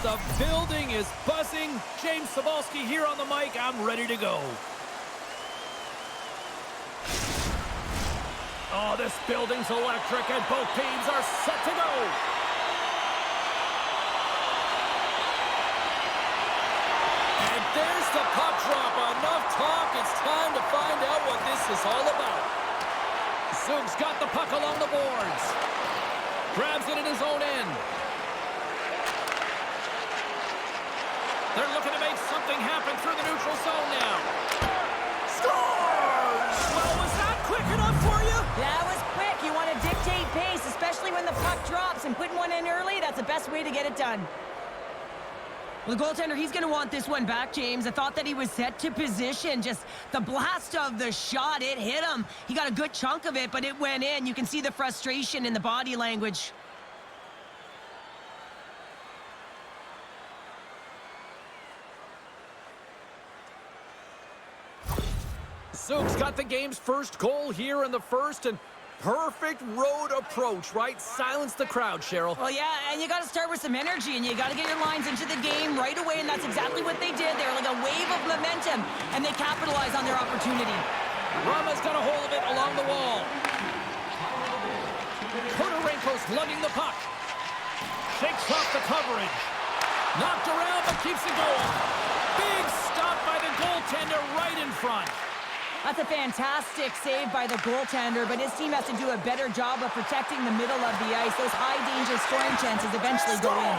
The building is buzzing. James Cybulski here on the mic. I'm ready to go. Oh, this building's electric, and both teams are set to go. And there's the puck drop. Enough talk. It's time to find out what this is all about. Zug's got the puck along the boards. Grabs it in his own end. They're looking to make something happen through the neutral zone now. Scores! Well, was that quick enough for you? That was quick. You want to dictate pace, especially when the puck drops, and putting one in early, that's the best way to get it done. Well, the goaltender, he's going to want this one back, James. I thought that he was set to position. Just the blast of the shot, it hit him. He got a good chunk of it, but it went in. You can see the frustration in the body language. Zug's got the game's first goal here in the first, and perfect road approach, right? Silence the crowd, Cheryl. Well, yeah, and you got to start with some energy, and you got to get your lines into the game right away, and that's exactly what they did. They were like a wave of momentum, and they capitalized on their opportunity. Rauma's got a hold of it along the wall. Konorenko's lugging the puck. Shakes off the coverage. Knocked around, but keeps it going. Big stop by the goaltender right in front. That's a fantastic save by the goaltender, but his team has to do a better job of protecting the middle of the ice. Those high-danger scoring chances eventually go in.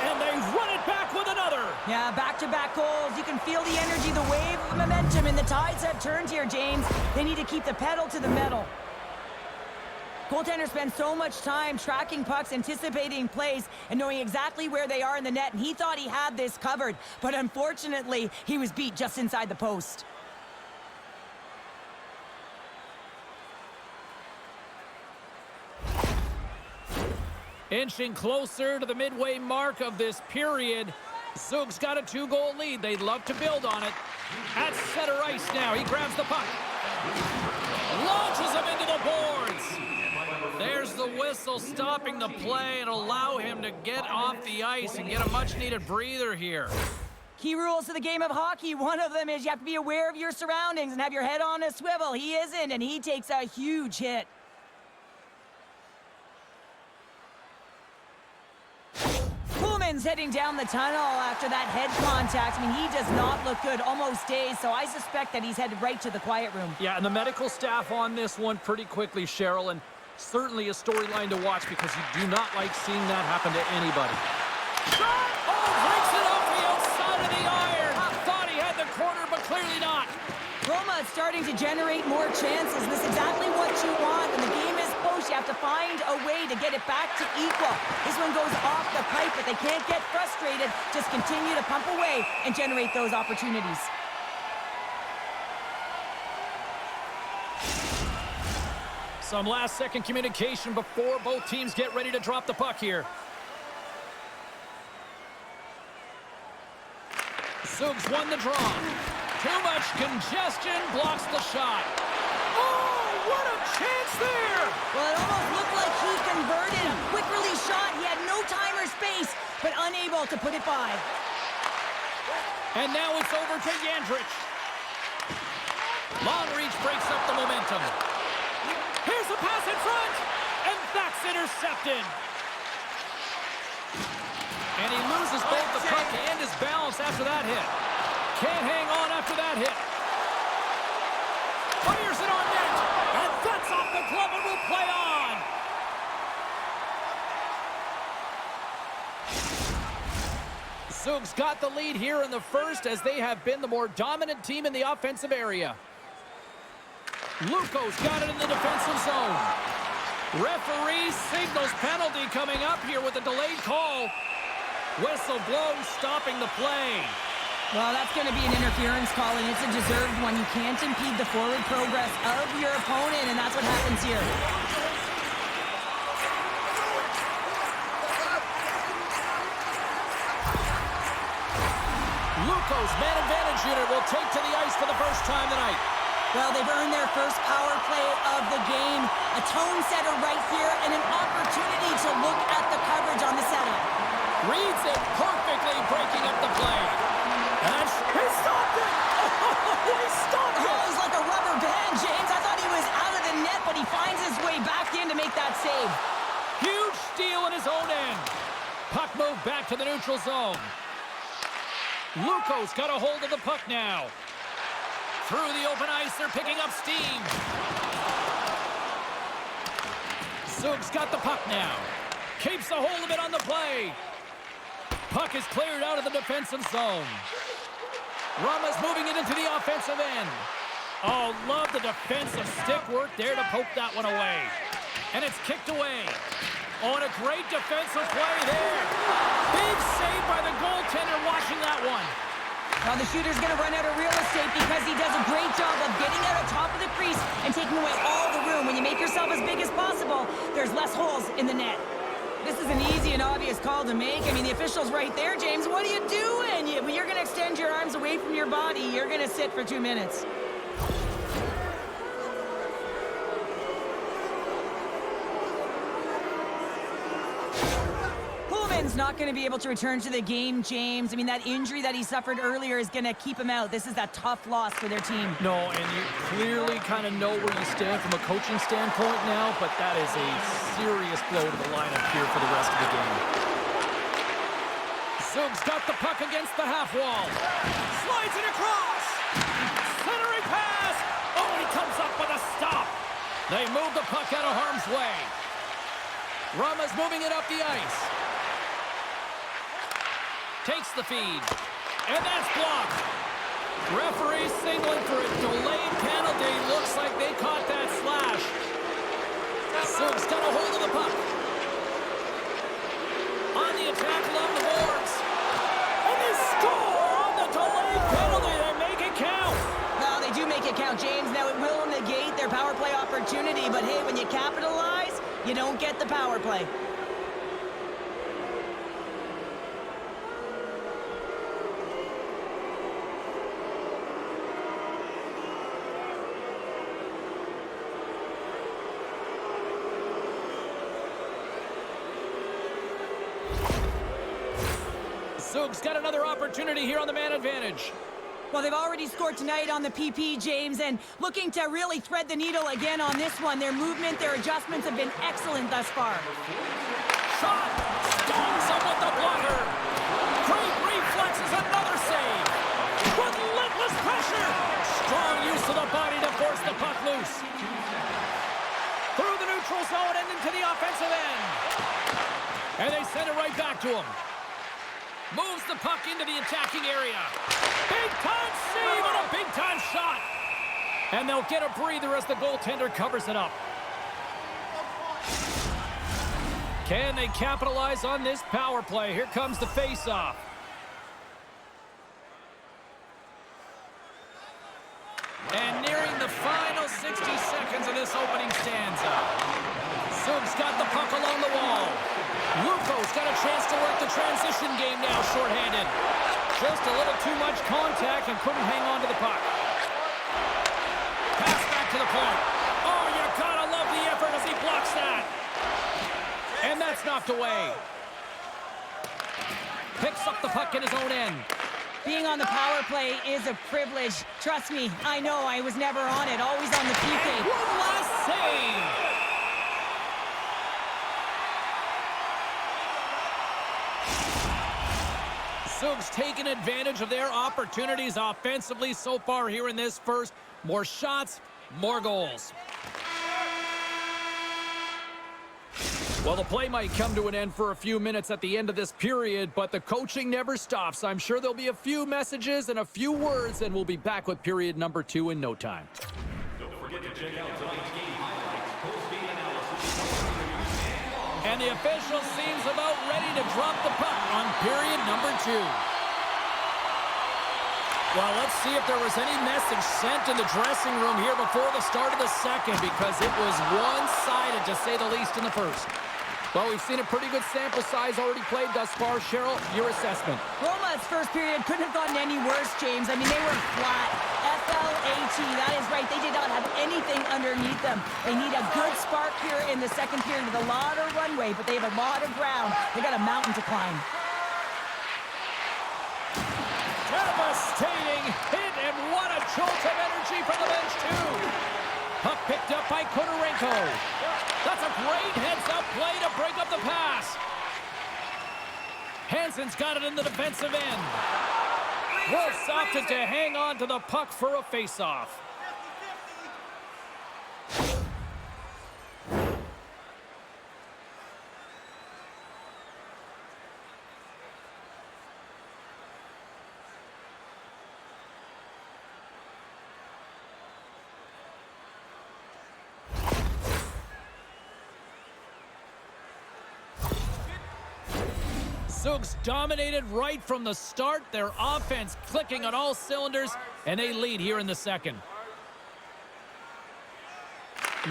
And they run it back with another. Yeah, back-to-back goals. You can feel the energy, the wave of momentum, and the tides have turned here, James. They need to keep the pedal to the metal. Goaltenders spend so much time tracking pucks, anticipating plays, and knowing exactly where they are in the net, and he thought he had this covered, but unfortunately, he was beat just inside the post. Inching closer to the midway mark of this period. Zug's got a 2-goal lead. They'd love to build on it. At center ice now. He grabs the puck. Launches him into the boards. There's the whistle stopping the play and allow him to get off the ice and get a much-needed breather here. Key rules to the game of hockey. One of them is you have to be aware of your surroundings and have your head on a swivel. He isn't, and he takes a huge hit. Heading down the tunnel after that head contact. I mean, he does not look good, almost dazed, so I suspect that he's headed right to the quiet room. Yeah, and the medical staff on this one pretty quickly, Cheryl, and certainly a storyline to watch because you do not like seeing that happen to anybody. Shot! Oh, breaks it off the outside of the iron. Thought he had the corner, but clearly not. Roma is starting to generate more chances. This is exactly what you want. When the game is close, you have to find a way to get it back to equal. This one goes off the pipe, but they can't get frustrated. Just continue to pump away and generate those opportunities. Some last-second communication before both teams get ready to drop the puck here. Zug's won the draw. Too much congestion, blocks the shot. Oh, what a chance there! Well, it almost looked like he converted. A quick release shot. He had no time or space, but unable to put it by. And now it's over to Yandrich. Long reach breaks up the momentum. Here's a pass in front, and that's intercepted. And he loses both the puck and his balance after that hit. Can't hang on after that hit. Fires it on net, and that's off the glove and will play on. Zug's got the lead here in the first as they have been the more dominant team in the offensive area. Lukko's got it in the defensive zone. Referee signals penalty coming up here with a delayed call. Whistle blows, stopping the play. Well, that's going to be an interference call, and it's a deserved one. You can't impede the forward progress of your opponent, and that's what happens here. Lukko's man advantage unit will take to the ice for the first time tonight. Well, they've earned their first power play of the game. A tone setter right here, and an opportunity to look at the coverage on the setup. Reads it perfectly, breaking up the play. And he stopped it! Oh, he stopped it! Oh, he's like a rubber band, James. I thought he was out of the net, but he finds his way back in to make that save. Huge steal in his own end. Puck moved back to the neutral zone. Lukko's got a hold of the puck now. Through the open ice, they're picking up steam. Zug's got the puck now. Keeps a hold of it on the play. Puck is cleared out of the defensive zone. Rauma's moving it into the offensive end. Oh, love the defensive stick work there to poke that one away. And it's kicked away. Oh, and a great defensive play there. Big save by the goaltender watching that one. Well, the shooter's going to run out of real estate because he does a great job of getting out on top of the crease and taking away all the room. When you make yourself as big as possible, there's less holes in the net. This is an easy and obvious call to make. I mean, the official's right there, James. What are you doing? You're going to extend your arms away from your body. You're going to sit for 2 minutes. Not going to be able to return to the game, James. I mean, that injury that he suffered earlier is going to keep him out. This is a tough loss for their team. No, and you clearly kind of know where you stand from a coaching standpoint now, but that is a serious blow to the lineup here for the rest of the game. Zug's got the puck against the half wall. Slides it across. Centering pass. Oh, and he comes up with a stop. They move the puck out of harm's way. Rauma's moving it up the ice. Takes the feed. And that's blocked. Referee signaling for a delayed penalty. Looks like they caught that slash. Zug's got a hold of the puck. On the attack along the boards. And they score on the delayed penalty. They make it count. Well, they do make it count, James. Now, it will negate their power play opportunity. But, hey, when you capitalize, you don't get the power play. Zug's got another opportunity here on the man advantage. Well, they've already scored tonight on the PP, James, and looking to really thread the needle again on this one. Their movement, their adjustments have been excellent thus far. Shot! Stongs him with the blocker! Great reflexes, another save! Relentless pressure! Strong use of the body to force the puck loose. Through the neutral zone and into the offensive end. And they send it right back to him. Moves the puck into the attacking area. Big-time save and a big-time shot. And they'll get a breather as the goaltender covers it up. Can they capitalize on this power play? Here comes the face-off. And nearing the final 60 seconds of this opening stanza. Zug's got the puck along the wall. Lukko's got a chance to work the transition game now, shorthanded. Just a little too much contact and couldn't hang on to the puck. Pass back to the point. Oh, you gotta love the effort as he blocks that. And that's knocked away. Picks up the puck in his own end. Being on the power play is a privilege. Trust me, I know. I was never on it. Always on the PK. And one last save. Zug's taken advantage of their opportunities offensively so far here in this first. More shots, more goals. Well, the play might come to an end for a few minutes at the end of this period, but the coaching never stops. I'm sure there'll be a few messages and a few words, and we'll be back with period number 2 in no time. Don't forget to check out tonight's game highlights, post-game analysis. And the official seems about ready to drop the puck on period number 2. Well, let's see if there was any message sent in the dressing room here before the start of the second, because it was one-sided, to say the least, in the first. Well, we've seen a pretty good sample size already played thus far. Cheryl, your assessment. Rauma's first period couldn't have gotten any worse, James. I mean, they were flat. F-L-A-T, that is right. They did not have anything underneath them. They need a good spark here in the second period with a lot of runway, but they have a lot of ground. They got a mountain to climb. Devastating hit, and what a jolt of energy from the bench, too. Puck picked up by Konorenko. That's a great heads-up play to break up the pass. Hansen's got it in the defensive end. Wolves opted to hang on to the puck for a face-off. Zug's dominated right from the start. Their offense clicking on all cylinders, and they lead here in the second.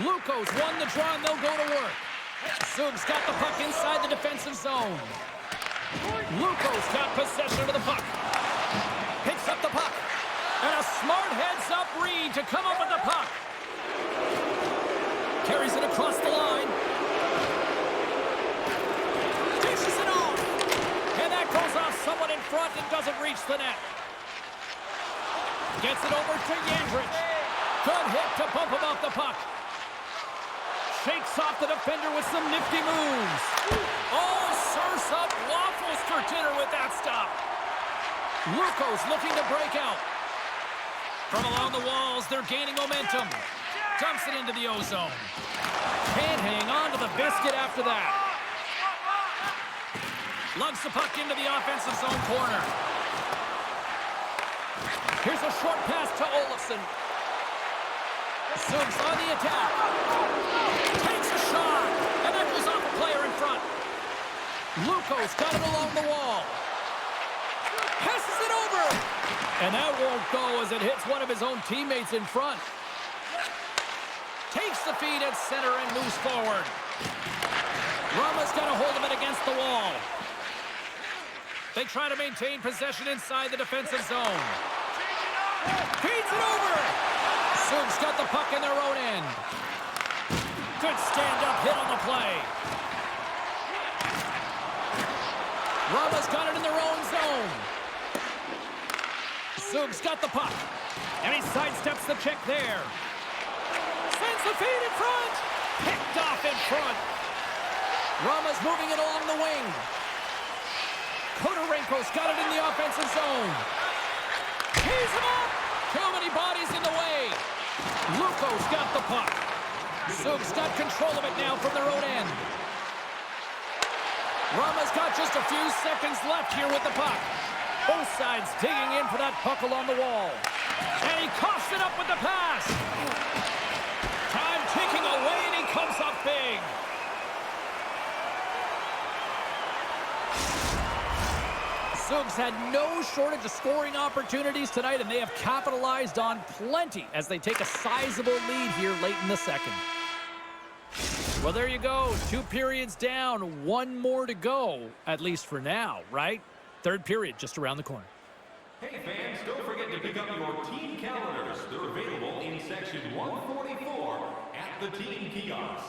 Lukko's won the draw, and they'll go to work. Zug's got the puck inside the defensive zone. Lukko's got possession of the puck. Picks up the puck. And a smart heads-up read to come up with the puck. Carries it across the line. Dishes it off. And that goes off someone in front and doesn't reach the net. Gets it over to Yandrich. Good hit to bump him off the puck. Shakes off the defender with some nifty moves. Oh, serves up waffles for dinner with that stop. Lukko's looking to break out. From along the walls, they're gaining momentum. Dumps it into the ozone. Can't hang on to the biscuit after that. Lugs the puck into the offensive zone corner. Here's a short pass to Olofsson. Zug's on the attack. Takes a shot. And that goes off a player in front. Lukko's got it along the wall. Passes it over. And that won't go as it hits one of his own teammates in front. Takes the feed at center and moves forward. Rauma's got a hold of it against the wall. They try to maintain possession inside the defensive zone. Feeds it over. Zug's got the puck in their own end. Good stand-up hit on the play. Rauma's got it in their own zone. Zug's got the puck. And he sidesteps the check there. Sends the feed in front. Picked off in front. Rauma's moving it along the wing. Konorenko's got it in the offensive zone. Tees him up. Too many bodies in the way. Lukko's got the puck. Zug's got control of it now from their own end. Rauma's got just a few seconds left here with the puck. Both sides digging in for that puck along the wall. And he coughs it up with the pass. Time ticking away, and he comes up big. Zug's had no shortage of scoring opportunities tonight, and they have capitalized on plenty as they take a sizable lead here late in the second. Well, there you go. 2 periods down, 1 more to go, at least for now, right? Third period just around the corner. Hey fans, don't forget to pick up your team calendars. They're available in section 144 at the team kiosk.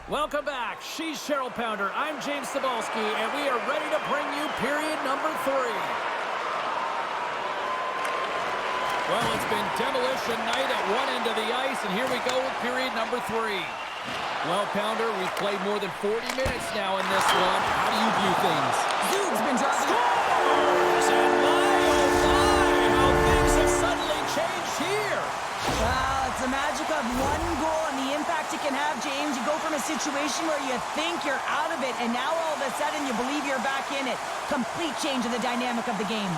Welcome back. She's Cheryl Pounder. I'm James Cebulski, and we are ready to bring you period number 3. Well, it's been demolition night at one end of the ice, and here we go with period number 3. Well, Pounder, we've played more than 40 minutes now in this one. How do you view things? Zug's been driving. Scores! And my, oh my, how things have suddenly changed here. Wow, it's the magic of one goal and the impact it can have, James. You go from a situation where you think you're out of it, and now all of a sudden you believe you're back in it. Complete change of the dynamic of the game.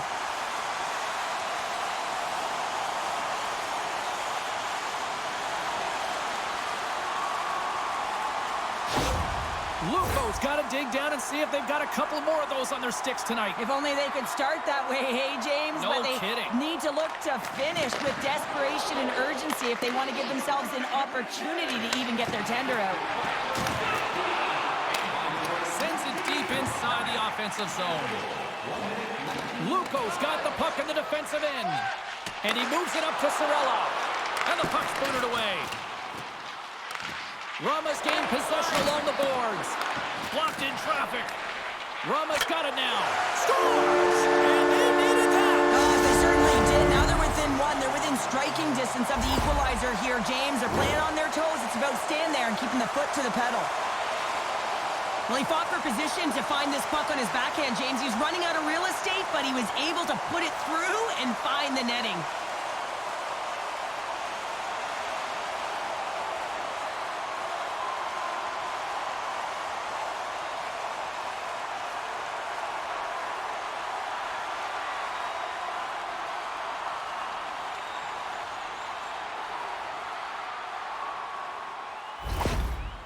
Lukko's got to dig down and see if they've got a couple more of those on their sticks tonight. If only they could start that way, hey, James? No but they kidding. need to look to finish with desperation and urgency if they want to give themselves an opportunity to even get their tender out. Sends it deep inside the offensive zone. Lukko's got the puck in the defensive end. And he moves it up to Sorella. And the puck's booted away. Rauma's gained possession along the boards. Blocked in traffic. Rauma's got it now. Scores! And they needed that! They certainly did. Now they're within one. They're within striking distance of the equalizer here, James. They're playing on their toes. It's about staying there and keeping the foot to the pedal. Well, he fought for position to find this puck on his backhand, James. He's running out of real estate, but he was able to put it through and find the netting.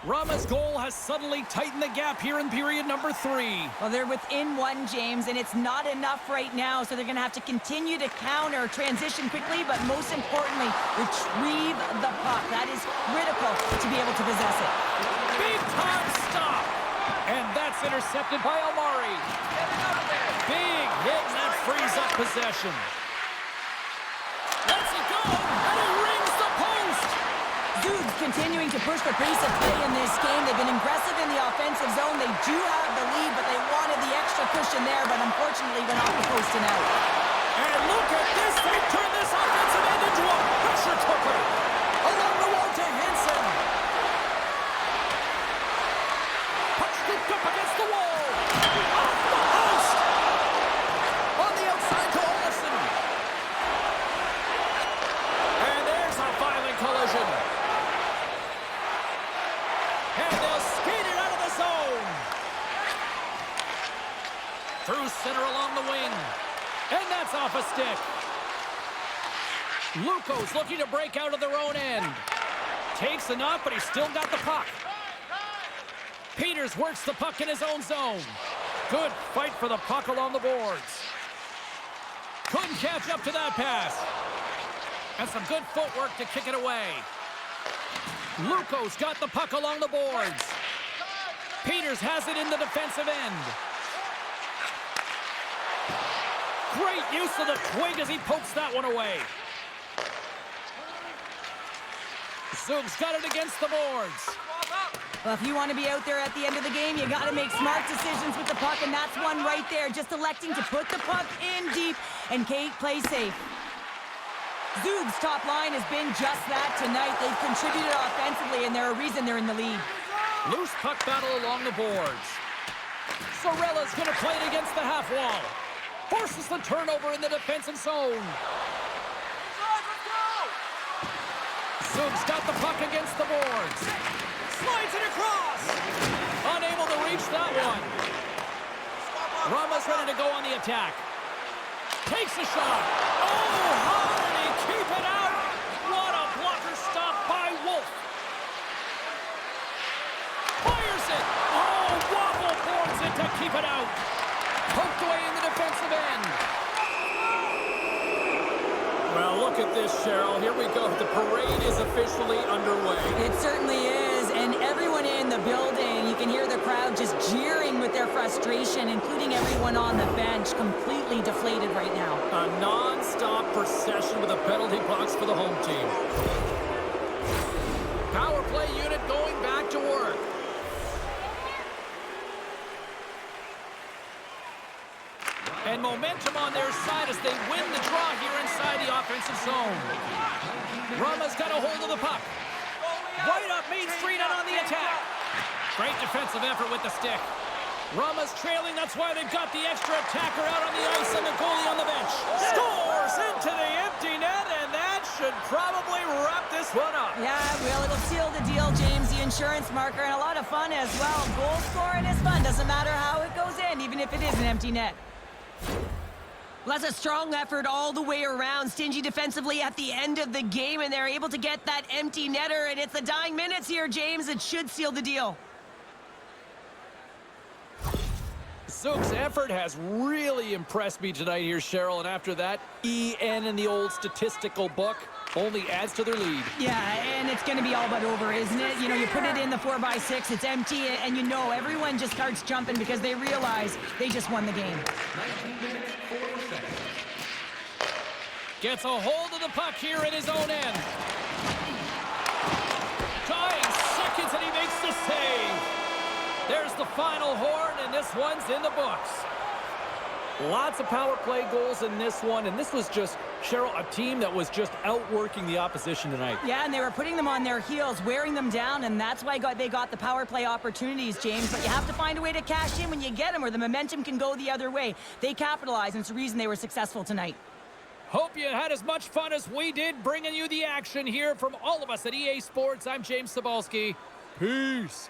Rauma's goal has suddenly tightened the gap here in period number 3. Well, they're within one, James, and it's not enough right now, so they're going to have to continue to counter, transition quickly, but most importantly, retrieve the puck. That is critical to be able to possess it. Big time stop! And that's intercepted by Omari. Big hit, and that frees up possession. Let's it go, and he rings the post! Zug's continuing to push the pace of play in this game. They've been aggressive in the offensive zone. They do have the lead, but they wanted the extra cushion there, but unfortunately went off the post and out. And look at this! They turn this offensive end into a pressure cooker! Along the wall to Henson. Puck scooped up against the wall. Off the post! On the outside to Olsen. And there's a violent collision. And they'll skate it out of the zone. Through center along the wing. And that's off a stick. Lukko's looking to break out of their own end. Takes a knock, but he's still got the puck. Peters works the puck in his own zone. Good fight for the puck along the boards. Couldn't catch up to that pass. And some good footwork to kick it away. Lukko's got the puck along the boards. Peters has it in the defensive end. Great use of the twig as he pokes that one away. Zug's got it against the boards. Well, if you want to be out there at the end of the game, you got to make smart decisions with the puck, and that's one right there. Just electing to put the puck in deep and play safe. Zug's top line has been just that tonight. They've contributed offensively, and they're a reason they're in the lead. Loose puck battle along the boards. Sorella's going to play it against the half wall. Forces the turnover in the defensive zone. Zug's got the puck against the boards. Slides it across. Unable to reach that one. Rauma's ready to go on the attack. Takes a shot. Oh, how did he keep it out? What a blocker stop by Wolf. Fires it. Oh, Waffle boards it to keep it out. Poked away in the defensive end. Well, look at this, Cheryl. Here we go. The parade is officially underway. It certainly is, and everyone in the building, you can hear the crowd just jeering with their frustration, including everyone on the bench, completely deflated right now. A non-stop procession with a penalty box for the home team. Power play unit going back to work. And momentum on their side as they win the draw here inside the offensive zone. Rauma's got a hold of the puck. Right up Main Street and on the attack. Great defensive effort with the stick. Rauma's trailing, that's why they've got the extra attacker out on the ice and the goalie on the bench. Scores into the empty net, and that should probably wrap this one up. Yeah, it will. It'll seal the deal, James. The insurance marker, and a lot of fun as well. Goal scoring is fun. Doesn't matter how it goes in, even if it is an empty net. Well, that's a strong effort all the way around. Stingy defensively at the end of the game, and they're able to get that empty netter, and it's the dying minutes here, James. It should seal the deal. Zug's effort has really impressed me tonight here, Cheryl, and after that, EN in the old statistical book only adds to their lead. Yeah, and it's going to be all but over, isn't it? You know, you put it in the 4x6, it's empty, and you know everyone just starts jumping because they realize they just won the game. 19 minutes, 4 seconds. Gets a hold of the puck here at his own end. Dying seconds, and he makes the save. There's the final horn, and this one's in the books. Lots of power play goals in this one, and this was just, Cheryl, a team that was just outworking the opposition tonight. Yeah, and they were putting them on their heels, wearing them down, and that's why they got the power play opportunities, James. But you have to find a way to cash in when you get them, or the momentum can go the other way. They capitalized, and it's the reason they were successful tonight. Hope you had as much fun as we did bringing you the action here from all of us at EA Sports. I'm James Cebulski. Peace.